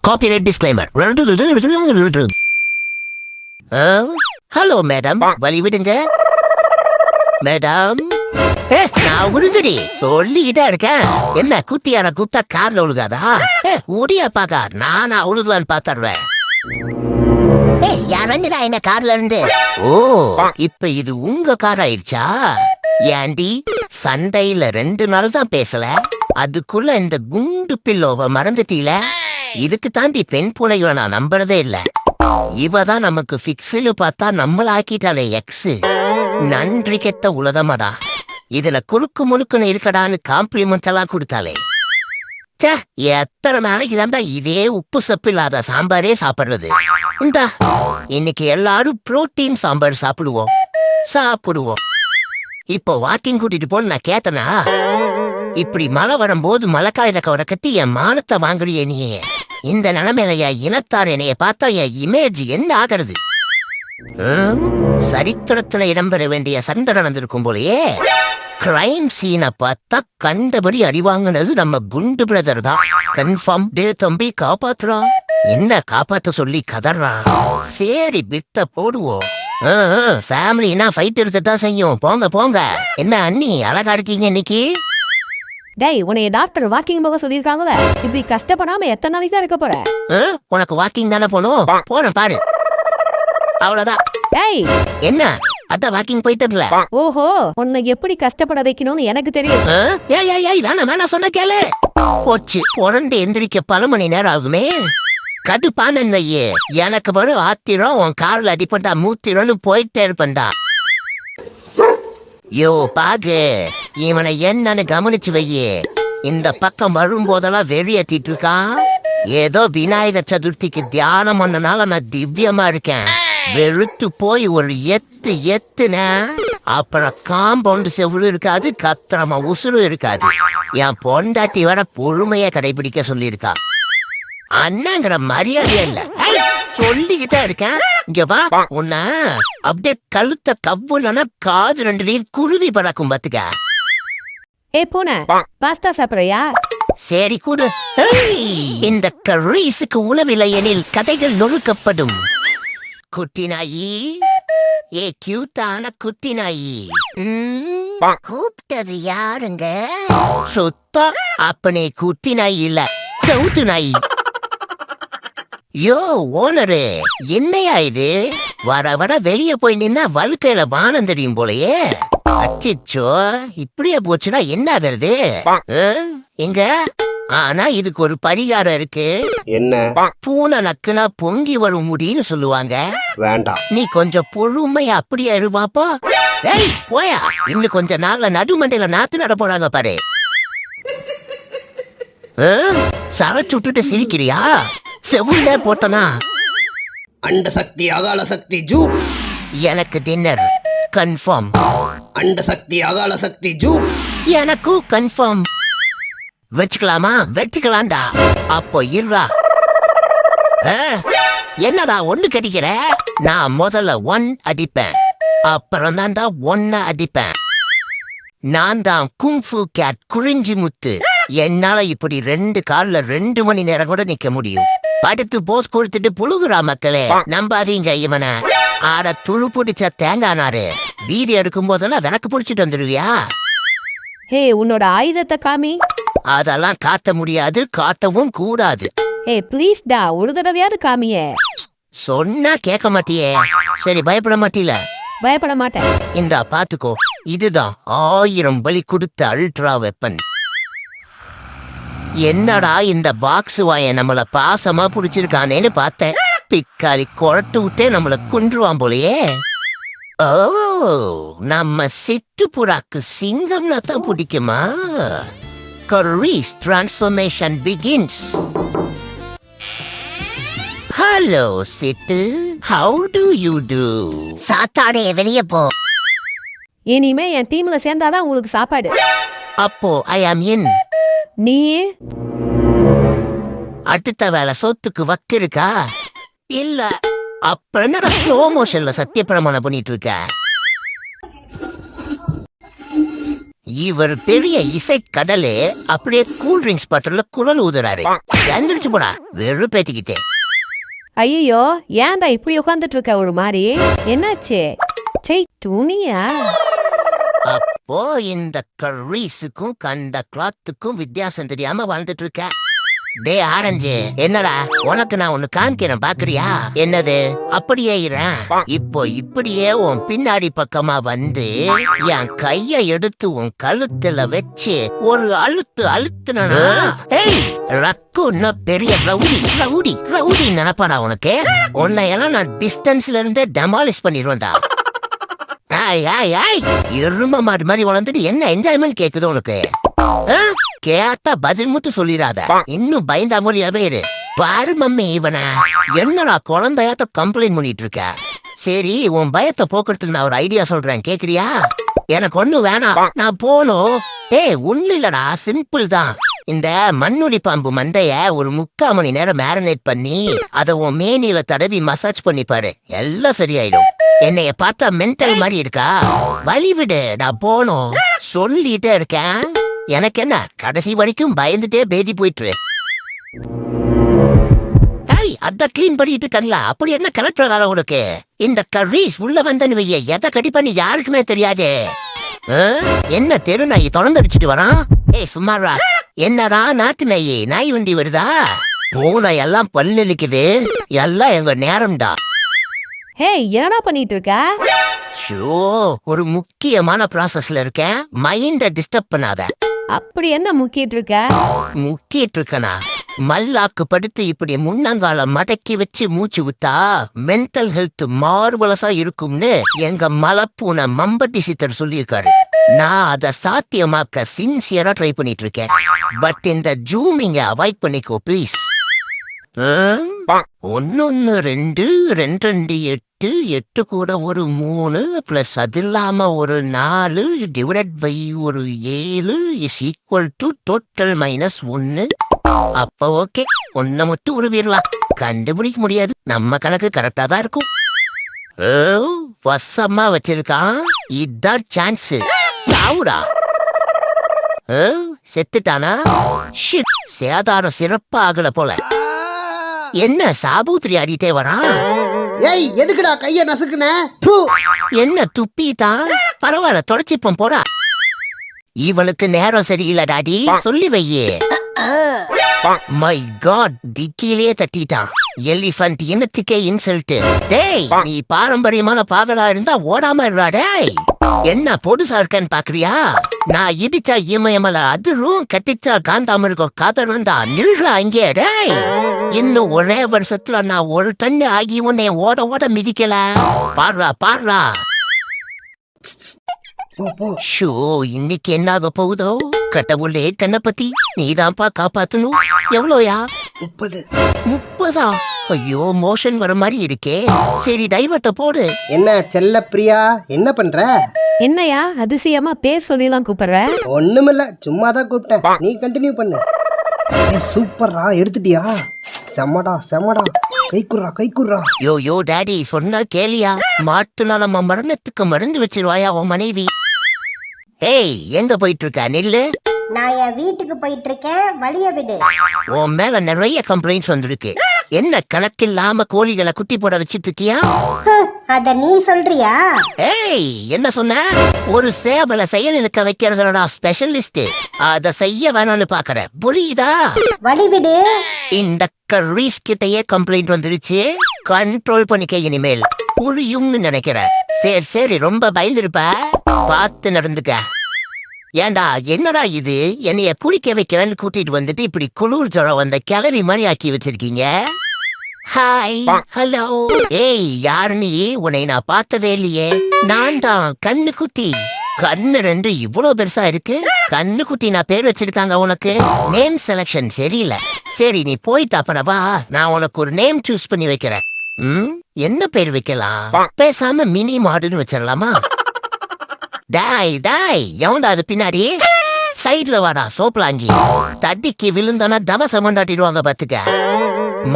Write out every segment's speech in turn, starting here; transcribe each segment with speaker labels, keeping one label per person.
Speaker 1: Copyright disclaimer. Hello madam, வழி விடுங்க madam. நான் உருங்கடி சொல்லிக்கிட்டே இருக்கேன். என்ன குட்டியான கூப்பிட்டா கார்ல ஒழுகாதா? ஓடியா பாக்கா, நானா ஒழுகலான்னு பாத்துறேன். யாரா என்ன கார்ல இருந்து? ஓ, இப்ப இது உங்க கார் ஆயிடுச்சா? ஏண்டி சண்டையில 2 நாள் தான் பேசல, அதுக்குள்ள இந்த குண்டு பில்லோவ மறந்துட்டீல? இதுக்கு தாண்டி பெண் புலைவ நான் நம்புறதே இல்ல. இவதான் நமக்கு பிக்ஸ்னு பார்த்தா நம்மள ஆக்கிட்டாலே எக்ஸ். நன்றி கெட்ட உலகமாடா. இதுல குறுக்கு முழுக்குன்னு இருக்கடான்னு காம்ப்ளிமெண்ட் எல்லாம் கொடுத்தாலே. எத்தனை நாளைக்கு தான்டா இதே உப்பு சப்பு இல்லாத சாம்பாரே சாப்பிடுறது. இந்தா இன்னைக்கு எல்லாரும் புரோட்டீன் சாம்பார் சாப்பிடுவோம். இப்போ வாக்கிங் கூட்டிட்டு போன்னு நான் கேட்டனா? இப்படி மழை வரும்போது மழைக்காயில கவரை கட்டி என் மானத்தை வாங்குறியே நீ. இந்த நிலைமையில இனத்தார் என்னைய பார்த்தா என் இமேஜ் என்ன ஆகிறது? சரித்திரத்துல இடம்பெற வேண்டிய சண்டை நடந்திருக்கும் போலயே. கிரைம் சீனை பார்த்தா கண்டபடி அடிவாங்கினது நம்ம குண்டு பிரதர் தான். கன்ஃபார்ம். டே தம்பி காப்பாத்துறா. என்ன காப்பாத்த சொல்லி கதறா? சரி பித்த போடுவோம். ஃபேமிலினா ஃபைட் இருக்கத்தான் செய்யும். போங்க போங்க. என்ன அண்ணி அழகா இருக்கீங்க இன்னைக்கு?
Speaker 2: டேய், உன்னைய டாக்டர் வாக்கிங் போக சொல்லிருக்காங்கல. இப்படி கஷ்டப்படாம எத்தனை நாளைக்கு தான் இருக்க போற?
Speaker 1: உனக்கு வாக்கிங் தானே போகணும், போறேன் பாரு. அவ்வளவுதான்.
Speaker 2: டேய்,
Speaker 1: என்ன அதான் வாக்கிங் போயிட்டதுல?
Speaker 2: ஓஹோ, உன்னை எப்படி கஷ்டப்பட வைக்கணும்னு எனக்கு தெரியும்.
Speaker 1: வேணாம் சொன்ன கேளு. போச்சு, பொறந்து எந்திரிக்க பல மணி நேரம் ஆகுமே. கடுப்பான எனக்கு வரும் ஆத்திரம். உன் கார்ல அடிப்பட்டா மூத்திரம்னு போயிட்டே இருப்பண்டா. யோ பாகு, இவனை என்னன்னு கவனிச்சு வையே. இந்த பக்கம் வரும்போதெல்லாம் வெறியேத்திட்டு இருக்கான். ஏதோ விநாயகர் சதுர்த்திக்கு தியானம் பண்ணனால நான் திவ்யமா இருக்கேன். வெறுத்து போய் ஒரு எத்துன அப்புறம் காம்பவுண்ட் செவ்வளவு இருக்காது, கத்திரமா உசுறு இருக்காது. என் பொண்டாட்டி வர பொறுமைய கடைபிடிக்க சொல்லியிருக்கா. அண்ணாங்கிற மரியாதையே இல்ல. சொல்லிக்கிட்டே இருக்கேன். இங்க வா, உன்ன அப்படியே கழுத்த கவ்வுலன்னா காது 2 குருவி பறக்கும் பாத்துக்க.
Speaker 2: பூனை பாஸ்தா சாப்பிடுறியா?
Speaker 1: சரி கூடு. இந்த கரீஸுக்கு உணவில்லை எனில் கதைகள் நொறுக்கப்படும். குட்டி நாயி, கியூட்டான குட்டி நாயி. கூப்பிட்டது யாருங்க? சுத்தா அப்பனே குட்டி நாய் இல்ல, சவுத்து நாய். யோ ஓனரு, என்னையா இது? வர வர வெளிய போய் நின்னா வழுக்கையில வானம் தெரியும் போலயே. அச்சிச்சோ, இப்படியே போச்சுன்னா என்ன வருது? எங்க? ஆனா இதுக்கு ஒரு பரிகாரம் இருக்கு.
Speaker 3: என்ன?
Speaker 1: பூனை நக்குனா பொங்கி வரும் முடின்னு சொல்லுவாங்க.
Speaker 3: வேண்டாம்,
Speaker 1: நீ கொஞ்சம் பொறுமையா அப்படியே இருப்பாப்பா. ஏய் போயா, இன்னும் கொஞ்ச நாள்ல நடுமண்டையில நாத்து நட போறாங்க பாரு. சரச்சு விட்டுட்டு சிரிக்கிறியா? செவுல போட்டனா?
Speaker 3: அண்ட சக்தி அகால சக்தி ஜூ.
Speaker 1: எனக்கு டின்னர் கன்ஃபார்ம்.
Speaker 3: அண்ட சக்தி அகால சக்தி ஜூ.
Speaker 1: எனக்கும் கன்ஃபார்ம். வச்சுக்கலாமா? வச்சுக்கலாம்டா. அப்போ இருடா. என்னடா ஒண்ணு கடிக்கிற? நான் முதல்ல 1 அடிப்பேன், அப்புறம் தான்டா 1 அடிப்பேன். நான் தான் குங்ஃபு கேட் குறிஞ்சி முத்து. என்னால இப்படி 2 கால்ல 2 மணி நேரம் கூட நிக்க முடியும். படுத்து போஸ் கொடுத்துட்டு புழுகுறா மக்களே. நம்பாதீங்க இவனை. ஆட துரு பிடிச்ச தேங்காய் நாரு. வீடியோ எடுக்கும் போதெல்லாம் விளக்கு பிடிச்சிட்டு வந்துடுவியா?
Speaker 2: ஹே, உன்னோட ஆயுதத்தை காமி.
Speaker 1: அதெல்லாம் காட்ட முடியாது, காட்டவும் கூடாது.
Speaker 2: ப்ளீஸ் டா, ஒரு தடவையாவது காமியே.
Speaker 1: சொன்னா கேட்க மாட்டியே. சரி, பயப்பட மாட்டீல?
Speaker 2: பயப்பட மாட்டேன்.
Speaker 1: இந்தா பாத்துக்கோ, இதுதான் 1000 பலி கொடுத்த அல்ட்ரா வெப்பன். என்னடா இந்த பாக்ஸ் வாய நம்மள பாசமா புடிச்சிருக்கானேன்னு பார்த்தேன். பிக்காலி குழட்டு விட்டே நம்மள குன்றுவான் போலயே. ஓ, நம்ம சிட்டுப்புறாக்கு சிங்கம்னா தான் பிடிக்குமா? Kari's transformation begins. Hello, Sittu. How do you do? சாத்தாடே வெளிய போ.
Speaker 2: இனிமே என் டீம்ல சேர்ந்தாதான் உங்களுக்கு சாப்பாடு.
Speaker 1: அப்போ I am in.
Speaker 2: நீ
Speaker 1: அடுத்த வேலை சொத்துக்கு வக்கு இருக்கா? இல்ல. அப்ப என்ன ஸ்லோ மோஷன்ல சத்திய பிரமாணம் பண்ணிட்டு இருக்க? இவர் பெரிய இசை கடலே அப்படியே கூல் ட்ரிங்க்ஸ் பாட்டில குழல் ஊதுறாரு. எந்திரிச்சு போடா வெறுப்பேத்திக்கிட்டே.
Speaker 2: ஐயோ ஏன்டா இப்படி உட்காந்துட்டு இருக்க ஒரு மாதிரி? என்னாச்சு? சை துணியா?
Speaker 1: அப்போ இந்த கர்ரீஸுக்கும் கண்ட கிளாத்துக்கும் வித்தியாசம் தெரியாம வாழ்ந்துட்டு இருக்க. டே ஆரஞ்சு, என்னடா உனக்கு நான் ஒண்ணு காமிக்கிறேன் பாக்குறியா? என்னது? அப்படியே இரேன். இப்போ இப்படியே உன் பின்னாடி பக்கமா வந்து என் கைய எடுத்து உன் கழுத்துல வச்சு ஒரு அழுத்துனா ரக்கு பெரிய ரவுடி ரவுடி ரவுடி நினைப்பாடா உனக்கு. உன்னையெல்லாம் நான் டிஸ்டன்ஸ்ல இருந்தே டெமாலிஷ் பண்ணிடுவேன்டா. எரும மாடு மாதிரி வளர்ந்துட்டு என்ன என்ஜாய்மெண்ட் கேக்குது உனக்கு? கேட்டா பதில் மட்டும் சொல்லிடாத, இன்னும் பயந்தா மொழியாவே இரு. பாரு மம்மி இவன என்னடா குழந்தையாத்த கம்ப்ளைண்ட் பண்ணிட்டு இருக்க. சரி உன் பயத்தை போக்குறதுக்கு நான் ஒரு ஐடியா சொல்றேன், கேக்குறியா? எனக்கு ஒண்ணு வேணாம், நான் போனும். ஒண்ணு இல்லடா, சிம்பிள் தான். இந்த மண்ணுளி பாம்பு மண்டைய ஒரு 3/4 மணி நேரம் மேரினேட் பண்ணி அதை உன் மேனில தடவி மசாஜ் பண்ணி பாரு, எல்லாம் சரியாயிடும். என்னைய பார்த்தா மென்டல் மாதிரி இருக்கா? வழி விடு, நான் போனும் சொல்லிட்டே இருக்கேன். எனக்கு என்ன, கடைசி வரைக்கும் பயந்துட்டே பேதி போயிட்டு. அத கிளீன் பண்ணிட்டு கண்ணா அப்படி என்ன கலெக்டர் வேலை உனக்கு? இந்த கர்ரீஸ் உள்ள வந்தன்னு வைய எதை கடி பண்ணி யாருக்குமே தெரியாது. என்ன தெரு நாய் தொடர்ந்தடிச்சிட்டு வரான்? சும்மாரா, என்னடா நாட்டு நாயி, நாய் வண்டி வருதா? பூனை எல்லாம் பல்லு இழுக்குது, எல்லாம் எங்க நேரம்டா.
Speaker 2: ஹே என்னடா பண்ணிட்டு இருக்க?
Speaker 1: ஷோ, ஒரு முக்கியமான ப்ராசஸ்ல இருக்கேன், மைண்ட டிஸ்டர்ப் பண்ணாத.
Speaker 2: அப்படி என்ன முக்கிட்டு இருக்க?
Speaker 1: முக்கிட்டு இருக்கனா? மல்லாக்கு படுத்து இப்படி முன்னங்கால மடக்கி வச்சு மூச்சு விட்டா மென்டல் ஹெல்த் மார்வலஸா இருக்கும்னு எங்க மலப்பூனை மம்பட்டி சித்தர் சொல்லியிருக்காரு. நான் அதை சாத்தியமாக்க சின்சியரா ட்ரை பண்ணிட்டு இருக்கேன். பட் இந்த ஜூமிங்க அவாய்ட் பண்ணிக்கோ ப்ளீஸ். 1 1 2 2 8 8 கூட ஒரு 3 பிளஸ் அது இல்லாம ஒரு 4 டிவைடட் பை ஒரு 7 இஸ் ஈக்குவல் டு டோட்டல் -1. அப்ப ஓகே, ஒன்ன மட்டும் உருவிடலாம். கண்டுபிடிக்க முடியாது, நம்ம கணக்கு கரெக்டா தான் இருக்கும். வசமா வச்சிருக்கான், இதான் சான்ஸ். சாவுடா. செத்துட்டானா? சேதாரம் சிறப்பா ஆகல போல. என்ன சாபூத்திரி ஆடிட்டே வரான்?
Speaker 4: ஏய் எதுக்குடா கைய நசுக்குன?
Speaker 1: என்ன துப்பிட்டான்? பரவாயில்ல, தொடச்சிப்போம் போடா. இவனுக்கு நேரம் சரியில்லை டாடி, சொல்லி வையே. மை காட், டிக்கிலே தட்டிட்டான். எலிஃபண்ட் இனத்துக்கே இன்சல்ட். டேய், நீ பாரம்பரியமான பாகலா இருந்தா ஓடாம இருடா. டேய், என்ன பொடுசா இருக்கன்னு பாக்குறியா? நான் இடிச்சா இமயமல அதிரும், கட்டிச்சா காந்தாம இருக்கும் கதரும் தான். நில்றா இங்கே. டேய், இன்னும் ஒரே வருஷத்துல நான் 1 டன் ஆகி உன்னை ஓட ஓட மிதிக்கல. பாடுறா பாடுறா. ஷோ, இன்னைக்கு என்ன ஆக போகுதோ? கடவுளே கண்ணப்பத்தி, நீதான்ப்பா காப்பாத்தணும். எவ்வளோயா?
Speaker 4: 30.
Speaker 1: 30ஆ? ஐயோ, மோஷன் வர மாதிரி இருக்கே. சரி டைவர்ட்ட போடு.
Speaker 4: என்ன செல்ல பிரியா, என்ன பண்ற?
Speaker 2: என்னையா அதிசயமா பேர் சொல்லிலாம் கூப்பிடுற?
Speaker 4: ஒண்ணுமில்ல, சும்மா தான் கூப்பிட்டேன், நீ கண்டினியூ பண்ணு. சூப்பர்ரா, எடுத்துட்டியா? செம்மடா செம்மடா, கைக்குறா.
Speaker 1: யோ டாடி, சொன்னா கேளியா? மாட்டுனால நம்ம மரணத்துக்கு மருந்து வச்சிருவாயா உன் மனைவி? ஏய், எங்க போயிட்டு இருக்க? நில்லு.
Speaker 5: நான் என் வீட்டுக்கு போயிட்டு இருக்கேன், வழிய விடு.
Speaker 1: உன் மேல நிறைய கம்ப்ளைண்ட்ஸ் வந்திருக்கு. என்ன கணக்கில்லாம கோழிகளை குட்டி போட வச்சிட்டு இருக்கியா?
Speaker 5: அத நீ சொல்றியா?
Speaker 1: ஏய், என்ன சொன்ன? ஒரு சேவலை செயல் இருக்க வைக்கிறதா ஸ்பெஷலிஸ்ட். அத செய்ய வேணாம்னு பாக்குற, புரியுதா?
Speaker 5: வழி விடு.
Speaker 1: இந்த கர்ரீஸ் கிட்டயே கம்ப்ளைண்ட் வந்துருச்சு, கண்ட்ரோல் பண்ணிக்க இனிமேல். புரியும்னு நினைக்கிறேன். சரி, ரொம்ப பயந்துருப்ப, பார்த்து நடந்துக்க. ஏண்டா, என்னடா இது? என்னைய குளிக்க வைக்கிறேன்னு கூட்டிட்டு வந்துட்டு இப்படி குளிர் ஜுரம் வந்த கிளவி மாதிரி ஆக்கி வச்சிருக்கீங்க. Hi, hello. ஏய், யாரு நீ? உன்னை நான் பார்த்ததே இல்லையே. நான் தான் கண்ணுக்குட்டி. கண்ணு 2 இவ்வளவு பெருசா இருக்கு. கண்ணுக்குட்டி நான் பேர் வச்சிருக்காங்க உனக்கு. நேம் செலக்ஷன் சரியில்லை. சரி, நீ போயிட்டு அப்புறவா, நான் உனக்கு ஒரு நேம் சூஸ் பண்ணி வைக்கிறேன். என்ன பேர் வைக்கலாம்? பேசாம மினி மாடுன்னு வச்சிடலாமா? டாய், எவன்டா அது பின்னாடி? சைட்ல வாடா சோப்லாங்கி. தட்டிக்கு விழுந்தானா தவசம் கொண்டாட்டிடுவாங்க பாத்துக்க.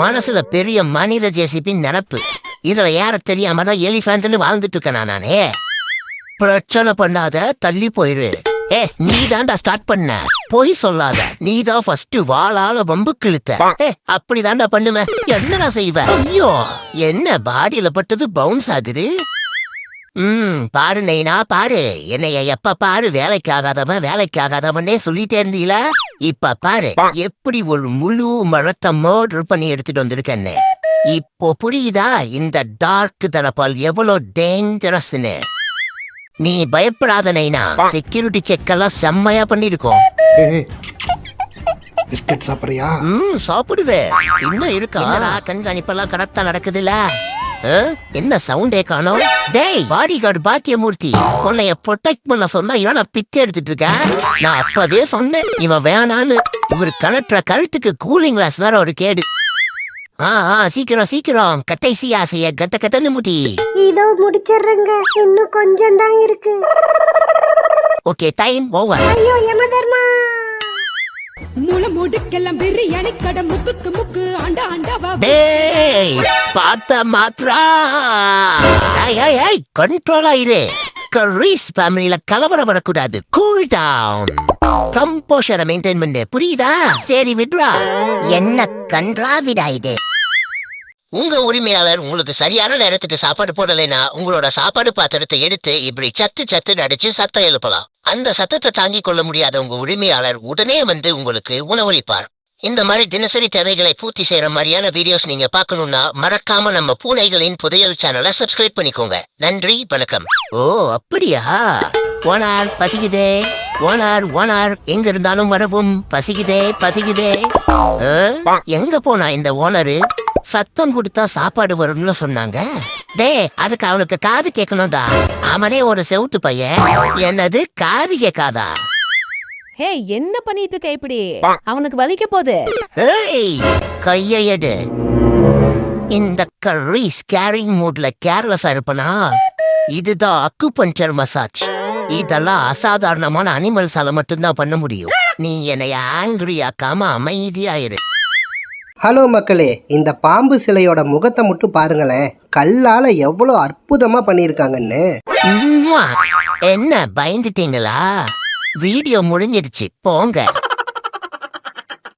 Speaker 1: மனசுல பெரிய மனித ஜேசிபின் நினப்பு. இதுல யார தெரியாம தான் எலிஃபண்ட்னு வாழ்ந்துட்டு இருக்கேன் நானே. பிரச்சனை பண்ணாத, தள்ளி போயிரு. நீ தான்டா ஸ்டார்ட் பண்ண. போய் சொல்லாத. நீ தான் ஃபர்ஸ்ட் வாளால வம்பு கிழித்த. அப்படிதான்டா பண்ணுவேன். என்னடா செய்வ? ஐயோ, என்ன பாடியில பட்டது பவுன்ஸ் ஆகுது. பாரு நைனா பாரு, என்னைய எப்ப பாரு வேலைக்கு ஆகாதவனே சொல்லிட்டே இருந்தீல. இப்ப பாரு எப்படி ஒரு முழு மரத்தை மர்டர் பண்ணி எடுத்துட்டு வந்திருக்கேன்னு. இப்போ புரியுதா இந்த டார்க் தரப்பால் எவ்வளவு டேஞ்சரஸ்ன்னு? நீ பயப்படாத நைனா, செக்யூரிட்டி செக் எல்லாம் செம்மையா பண்ணிருக்கோம்.
Speaker 4: பிஸ்கட் சாப்பிடுறியா?
Speaker 1: சாப்பிடுவேன். இன்னும் இருக்கா? கண்காணிப்பெல்லாம் கரெக்டா நடக்குதுல்ல? என்ன சவுண்டே காணோம்? டேய் பாடி கார்டு பாக்கியமூர்த்தி, உன்னைய ப்ரொடெக்ட் பண்ண சொன்னா இவன் பிச்சை எடுத்துட்டு இருக்க. நான் அப்பதே சொன்னேன் இவன் வேணான்னு. இவரு கலட்டுற கழுத்துக்கு கூலிங் கிளாஸ் வேற ஒரு கேடு. சீக்கிரம் கடைசி ஆசைய கத்தன்னு முடி.
Speaker 5: இதோ முடிச்சிடுறேங்க, இன்னும் கொஞ்சம் தான் இருக்கு.
Speaker 1: Okay, time over.
Speaker 5: ஐயோ யமதர்மா,
Speaker 6: மூல முடுக்கெல்லாம் பிரியாணி கடை முக்கு முக்கு ஆண்டா ஆண்டாவா.
Speaker 1: டேய் பார்த்த மாத்ரா. கண்ட்ரோல் ஆயிரு. கரீஸ் ஃபேமிலில கலவரம் வரக்கூடாது. Cool down. கம்போஷரை மெயின்டைன் பண்ணு, புரியுதா? சரி விட்ரா. என்ன கன்றாவிடா இது? உங்க உரிமையாளர் உங்களுக்கு சரியான நேரத்துக்கு சாப்பாடு போடலைன்னா உங்களோட சாப்பாடு பாத்திரத்தை எடுத்து இப்படி சத்து நடிச்சு சத்தம் எழுப்பலாம். அந்த சத்தத்தை தாங்கிக் கொள்ள முடியாத உங்க உரிமையாளர் உடனே வந்து உங்களுக்கு உணவளிப்பார். இந்த மாதிரி தினசரி தேவைகளை பூர்த்தி செய்யற மாதிரியான வீடியோஸ் நீங்க பார்க்கணும்னா மறக்காம நம்ம பூனைகளின் புதையல் சேனலை சப்ஸ்கிரைப் பண்ணிக்கோங்க. நன்றி, வணக்கம். ஓ அப்படியா? ஓனார் பசிக்குதே, ஓனார் எங்க இருந்தாலும் வரவும். பசிக்குதே. எங்க போனா இந்த ஓனரு? சத்தம் கொடுத்தா சாப்பாடு வரும்னு சொன்னாங்க. அதுக்கு அவனுக்கு காது கேட்கணும்டா. அவனே ஒரு செவுட்டு பையன். என்னது காது கேட்காதா?
Speaker 2: ஹே, என்ன பண்ணிட்டு இருக்க இப்படி? அவனுக்கு வலிக்க போகுது.
Speaker 1: கைய எடு. இந்த கரீஸ் கேரிங் மூட்ல கேர்லெஸ்ஸா இருப்பனா? இதுதான் அக்குபஞ்சர் மசாஜ். இதெல்லாம் அசாதாரணமான அனிமல்ஸால மட்டும்தான் பண்ண முடியும். நீ என்னைய ஆங்கிரி ஆக்காம அமைதியாயிரு.
Speaker 4: ஹலோ மக்களே, இந்த பாம்பு சிலையோட முகத்தை மட்டும் பாருங்களேன். கல்லால எவ்வளோ அற்புதமா பண்ணியிருக்காங்கன்னு.
Speaker 1: என்ன பயந்துட்டீங்களா? வீடியோ முடிஞ்சிடுச்சு, போங்க.